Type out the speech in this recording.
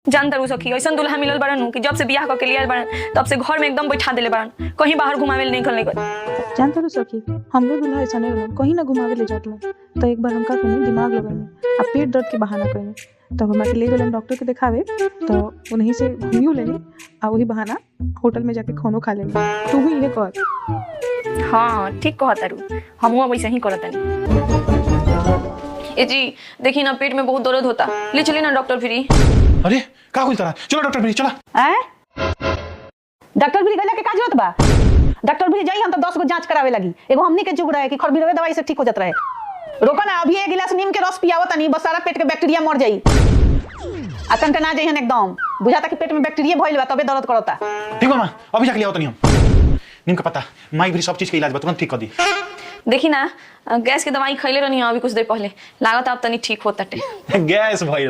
जानता रू सखी ऐसा दुल्हा मिलल बड़न कि जब से बियाह करके लिया बड़न तब से घर में एकदम बैठा देले बड़न, कहीं बाहर घुमावे ले निकलने को। जानता रू सखी हमरो दुल्हा ऐसा नहीं रहन, कहीं ना घुमावे ले जात लो। तो एक बार हमका कहीं दिमाग लगल आ पेट दर्द के बहाना कइने, तब हमरा के ले गेलन डॉक्टर के दिखावे, तो उन्हीं से घूमियो लेनी आ वही बहाना होटल में जाके खानो खा लेनी। तू भी ये कर। हाँ ठीक कहता रू, हमहुआ वैसे ही करतनी। ए जी देखी ना पेट में बहुत दर्द होता, ले चली ना डॉक्टर फ्री। अरे का होइल तरा, चलो डॉक्टर फ्री चला। डॉक्टर भी गइला के का जरूरत बा? डॉक्टर भी जाई हम तो 10 गो जांच करावे लगी। एगो हमनी के जुग रहे कि खरबीरवे दवाई से ठीक हो जात रहे। रोका ना, अभी एक गिलास नीम के रस पियावत नहीं, बस सारा पेट के बैक्टीरिया मर जाई। अतन के ना जाइहन एकदम, बुझाता कि पेट में बैक्टीरिया भइल बा तबे दर्द करता। ठीक बा मां, अभी जाके ले आओ तनी हम। नीम का पत्ता माई भी सब चीज के इलाज बा, तुरंत ठीक कर दी। देखी ना गैस की दवाई खैले रहनी अभी कुछ देर पहले, लागत अब तनी ठीक होता। गैस भइल